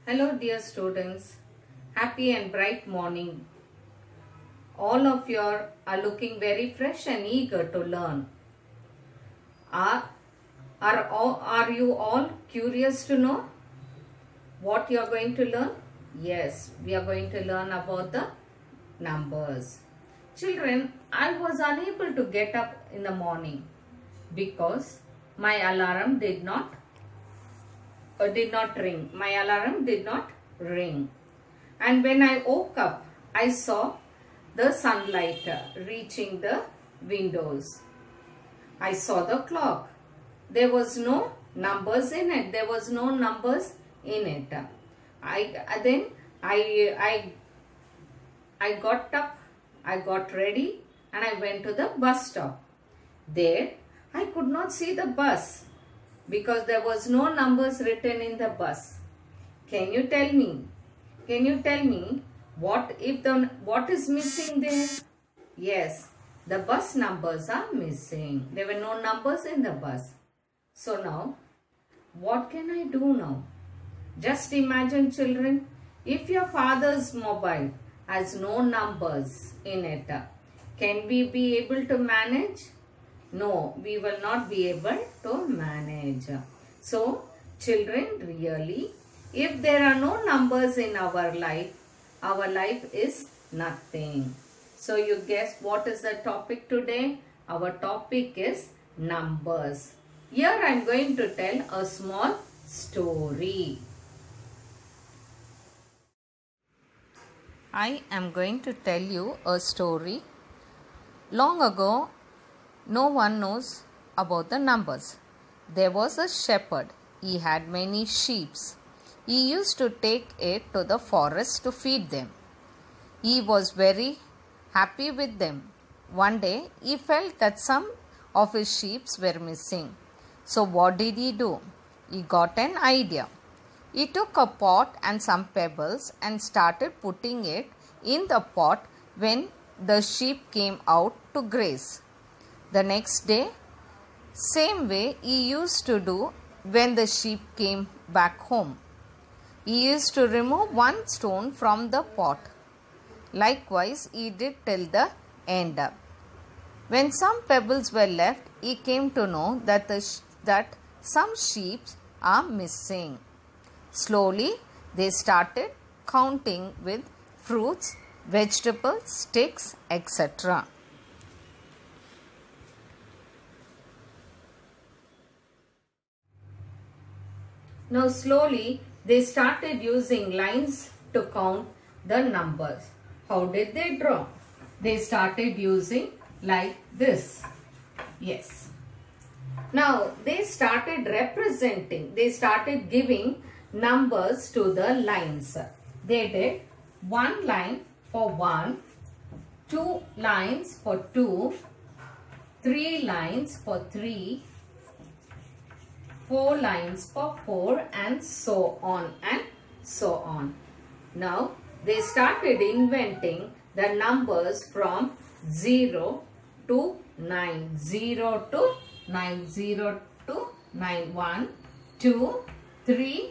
Hello dear students, happy and bright morning. All of you are looking very fresh and eager to learn. Are you all curious to know what you are going to learn? Yes, we are going to learn about the numbers. Children, I was unable to get up in the morning because my alarm did not ring. My alarm did not ring. And when I woke up, I saw the sunlight reaching the windows. I saw the clock. There was no numbers in it. I got up, I got ready, and I went to the bus stop. There, I could not see the bus because there was no numbers written in the bus. Can you tell me what is missing there? Yes, the bus numbers are missing. There were no numbers in the bus. So now, what can I do now? Just imagine, children, if your father's mobile has no numbers in it, can we be able to manage? No, we will not be able to manage. So, children, really, if there are no numbers in our life is nothing. So, you guess what is the topic today? Our topic is numbers. Here I am going to tell a small story. I am going to tell you a story. Long ago, no one knows about the numbers. There was a shepherd. He had many sheep. He used to take it to the forest to feed them. He was very happy with them. One day, he felt that some of his sheep were missing. So what did he do? He got an idea. He took a pot and some pebbles and started putting it in the pot when the sheep came out to graze. The next day, same way he used to do when the sheep came back home. He used to remove one stone from the pot. Likewise, he did till the end. When some pebbles were left, he came to know that some sheep are missing. Slowly, they started counting with fruits, vegetables, sticks, etc. Now slowly they started using lines to count the numbers. How did they draw? They started using like this. Yes. Now they started giving numbers to the lines. They did 1 line for 1, 2 lines for 2, 3 lines for 3, 4 lines for 4, and so on and so on. Now they started inventing the numbers from 0 to 9. 0 to 9. 0 to 9. 1, 2, 3,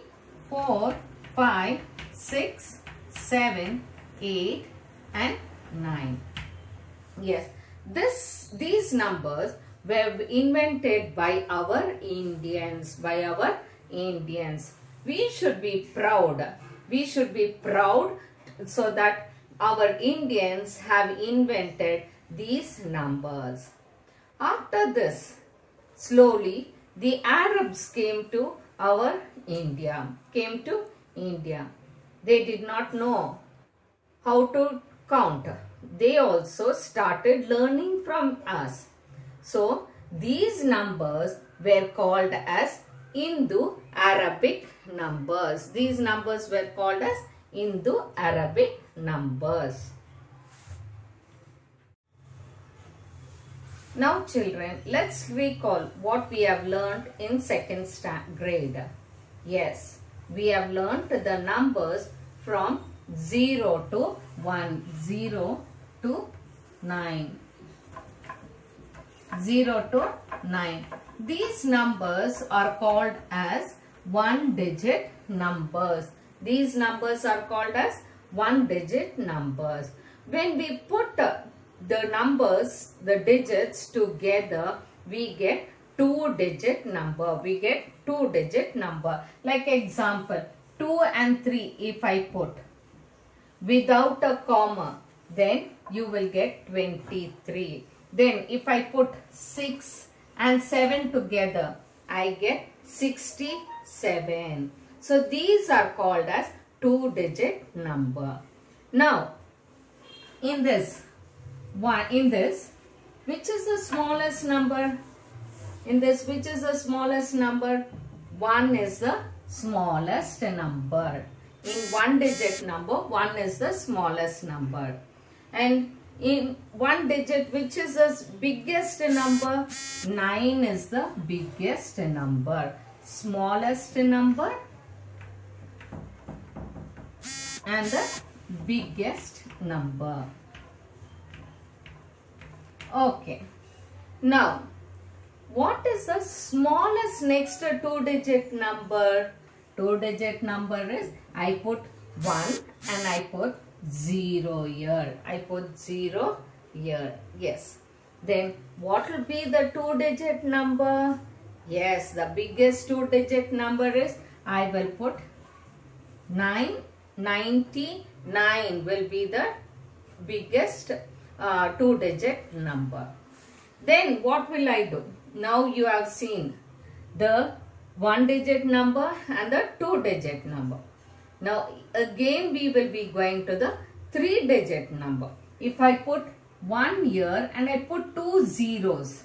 4, 5, 6, 7, 8 and 9. Yes, these numbers were invented by our Indians. We should be proud. We should be proud so that our Indians have invented these numbers. After this, slowly the Arabs came to India. They did not know how to count. They also started learning from us. So, these numbers were called as Indo-Arabic numbers. These numbers were called as Indo-Arabic numbers. Now children, let's recall what we have learned in 2nd grade. Yes, we have learned the numbers from 0 to 1, 0 to 9. 0 to 9. These numbers are called as one-digit numbers. These numbers are called as one digit numbers. When we put the numbers, the digits together, we get two digit number. We get two digit number. Like example, 2 and 3 if I put without a comma, then you will get 23. Then if I put 6 and 7 together, I get 67. So these are called as two digit number. Now in this, which is the smallest number? In this, which is the smallest number? 1 is the smallest number. In one digit number, 1 is the smallest number. And in one digit, which is the biggest number? 9 is the biggest number. Smallest number and the biggest number. Okay. Now, what is the smallest next two digit number? Two digit number is, I put 1 and I put 0 here. I put 0 here. Yes. Then what will be the two digit number? Yes, the biggest two digit number is, I will put 999 will be the biggest two digit number. Then what will I do? Now you have seen the one digit number and the two digit number. Now again we will be going to the three digit number. If I put 1 here and I put 2 zeros,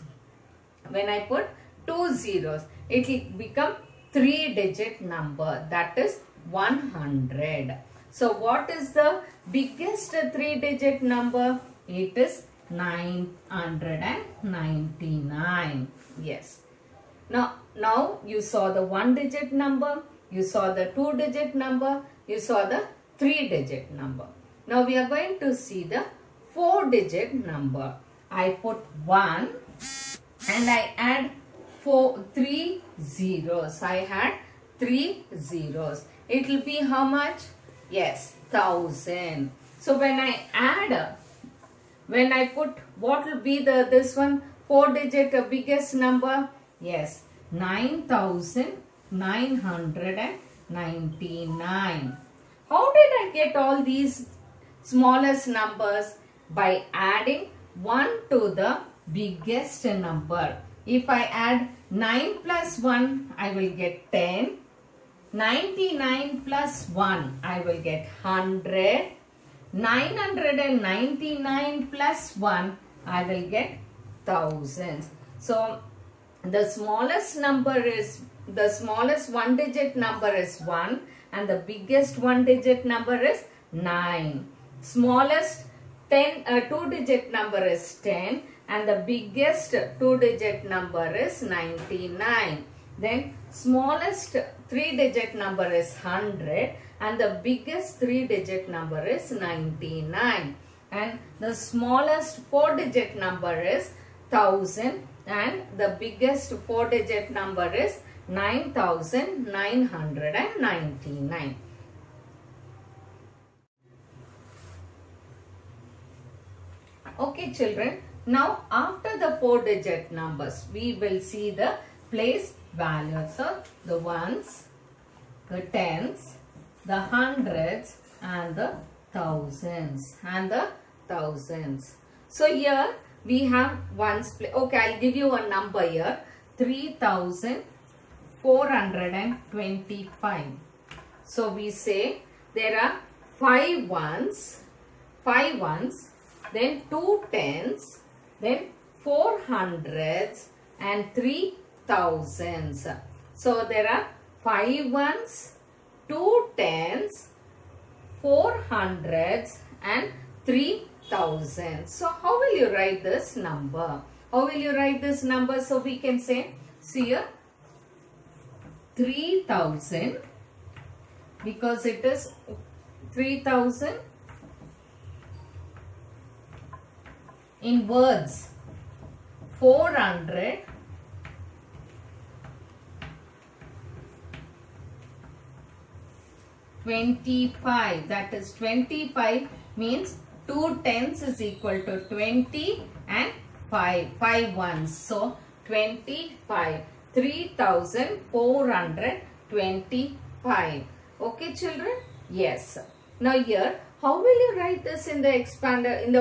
when I put 2 zeros, it will become three digit number, that is 100. So what is the biggest three digit number? It is 999. Yes. Now you saw the one digit number, you saw the two digit number, you saw the three digit number. Now we are going to see the four digit number. I put 1 and I add 3 zeros. I had 3 zeros. It will be how much? Yes, 1000. So when I add, when I put, what will be this one? Four digit biggest number? Yes, 9999. How did I get all these smallest numbers? By adding 1 to the biggest number. If I add 9 plus 1, I will get 10. 99 plus 1, I will get 100. 999 plus 1, I will get thousands. So the smallest number is, the smallest one digit number is 1 and the biggest one digit number is 9. Smallest two digit number is 10 and the biggest two digit number is 99. Then smallest three digit number is 100 and the biggest three digit number is 99. And the smallest four digit number is 1000 and the biggest four digit number is 9999. Okay children, now after the four digit numbers, we will see the place values. So the ones, the tens, the hundreds and the thousands So here we have ones place. Okay, I'll give you a number here. 3425. So we say there are 5 ones, then 2 tens, then 4 hundreds and 3 thousands. So there are 5 ones, 2 tens, 4 hundreds and 3 thousands. So how will you write this number? How will you write this number? So we can say, see here, 3000, because it is 3000 in words, 400, 25. That is 25 means 2 tens is equal to 20 and 5 ones. So 25. 3425. Okay children? Yes. Now here, how will you write this in the expanded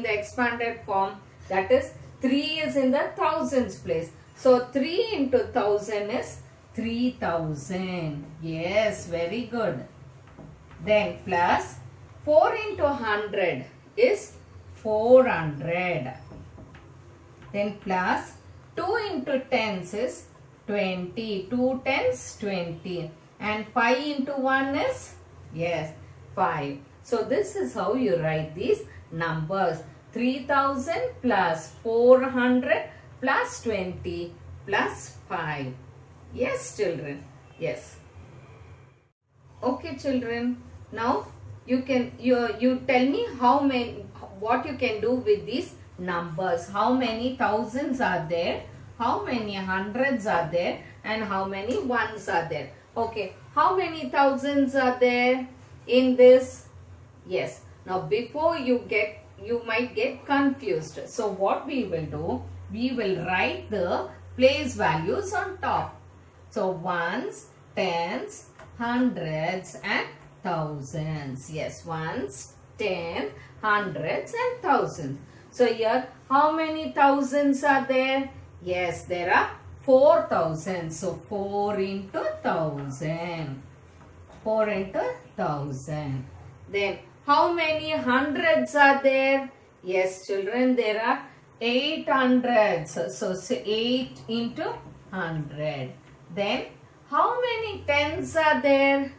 expanded form? That is 3 is in the thousands place. So 3 into 1000 is 3000. Yes, very good. Then plus 4 into 100 is 400. Then plus 2 into tens is 20. 2 tens 20. And 5 into 1 is? Yes, 5. So this is how you write these numbers. 3000 plus 400 plus 20 plus 5. Yes children. Yes. Okay children. Now you tell me what you can do with these numbers. How many thousands are there? How many hundreds are there? And how many ones are there? Okay. How many thousands are there in this? Yes. Now before you might get confused. So what we will do? We will write the place values on top. So ones, tens, hundreds and thousands. Yes, ones, tens, hundreds and thousands. So here, how many thousands are there? Yes, there are 4,000. So 4 into 1,000. 4 into 1,000. Then, how many hundreds are there? Yes, children, there are 800. So 8 into 100. Then, how many tens are there?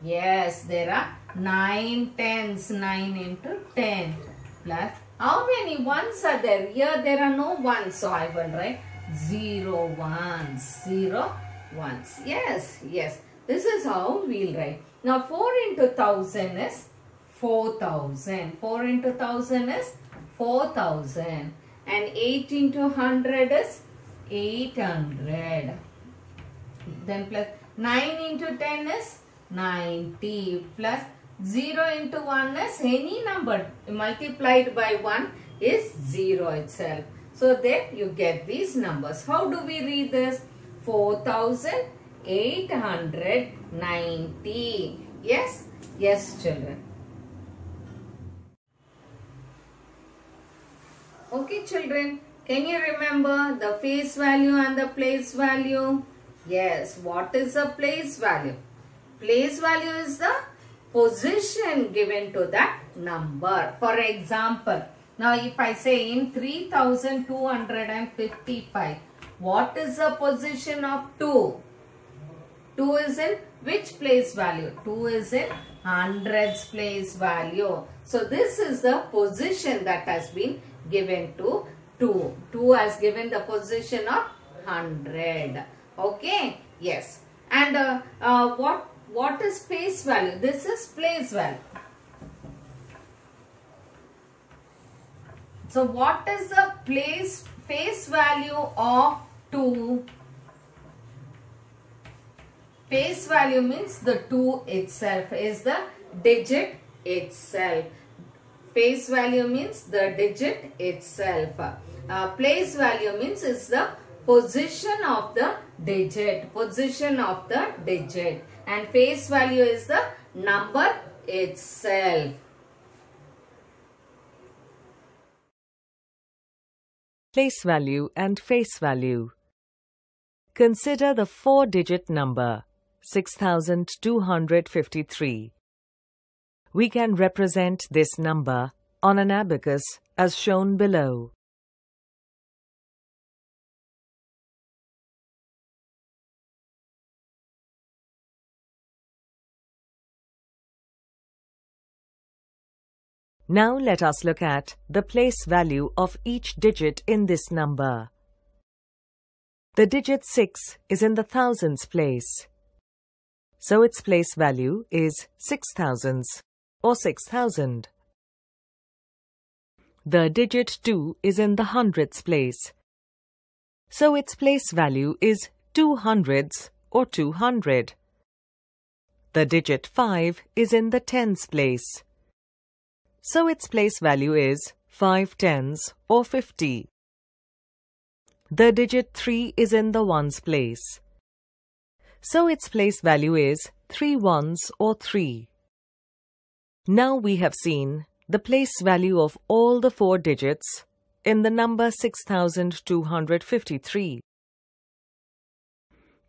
Yes, there are 9 tens. 9 into 10 plus. How many ones are there? Here there are no ones. So I will write 0 ones. 0 ones. Yes, yes. This is how we'll write. Now 4 into 1000 is 4000. 4 into 1000 is 4000. And 8 into 100 is 800. Then plus 9 into 10 is 90 plus 0 into 1 is any number multiplied by 1 is 0 itself. So there you get these numbers. How do we read this? 4890. Yes? Yes children. Okay children, can you remember the face value and the place value? Yes, what is the place value? Place value is the position given to that number. For example, now if I say in 3255, what is the position of 2? 2 is in which place value? 2 is in hundreds place value. So this is the position that has been given to 2. 2 has given the position of 100. Okay? Yes. And what is place value? This is place value. So what is the face value of 2? Face value means the 2 itself is the digit itself. Face value means the digit itself. Place value means is the position of the digit. Position of the digit. And face value is the number itself. Place value and face value. Consider the 4-digit number 6253. We can represent this number on an abacus as shown below. Now let us look at the place value of each digit in this number. The digit 6 is in the thousands place, so its place value is 6,000s or 6,000. The digit 2 is in the hundreds place, so its place value is 200s or 200. The digit 5 is in the tens place. So its place value is 5 tens or 50. The digit 3 is in the ones place. So its place value is 3 ones or 3. Now we have seen the place value of all the 4 digits in the number 6253.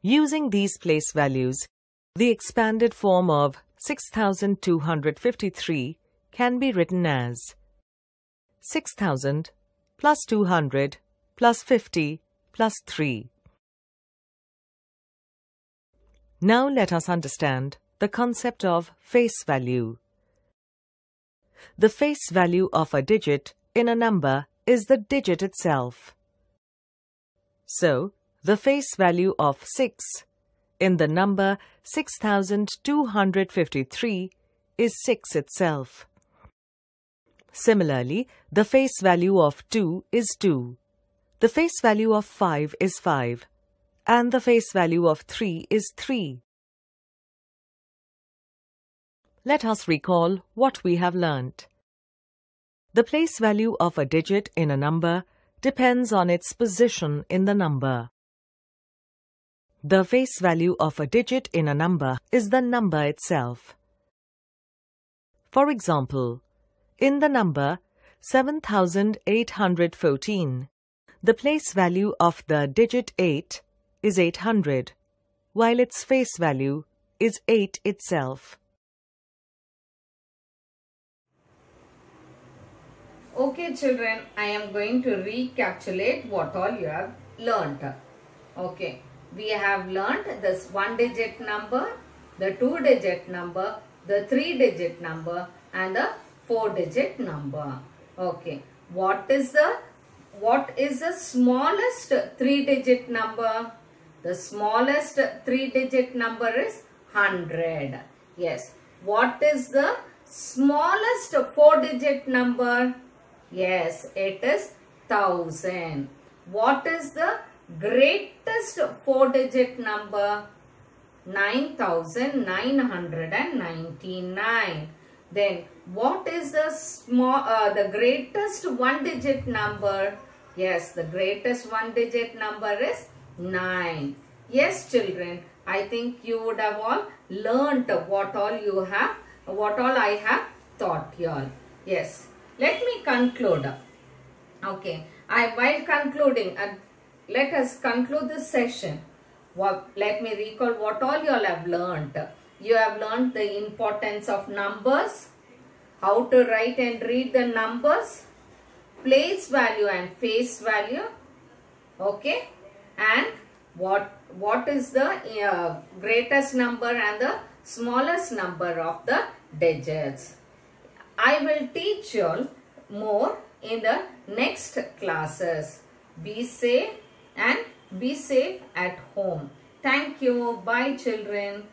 Using these place values, the expanded form of 6253 can be written as 6000 plus 200 plus 50 plus 3. Now let us understand the concept of face value. The face value of a digit in a number is the digit itself. So, the face value of 6 in the number 6253 is 6 itself. Similarly, the face value of 2 is 2. The face value of 5 is 5. And the face value of 3 is 3. Let us recall what we have learnt. The place value of a digit in a number depends on its position in the number. The face value of a digit in a number is the number itself. For example, in the number 7814, the place value of the digit 8 is 800, while its face value is 8 itself. Okay children, I am going to recapitulate what all you have learnt. Okay, we have learnt this 1-digit number, the 2-digit number, the 3-digit number and the 4-digit number. Okay, what is the smallest 3-digit number? The smallest 3-digit number is 100. Yes. What is the smallest 4-digit number? Yes, it is 1000. What is the greatest 4-digit number? 9999. Then what is the greatest 1-digit number? Yes, the greatest 1-digit number is 9. Yes, children, I think you would have all learnt what all I have taught you all. Yes, let me conclude. Okay, while concluding, let us conclude this session. Let me recall what all you all have learnt. You have learnt the importance of numbers, how to write and read the numbers, place value and face value. Okay, and what is the greatest number and the smallest number of the digits. I will teach you all more in the next classes. Be safe and be safe at home. Thank you. Bye children.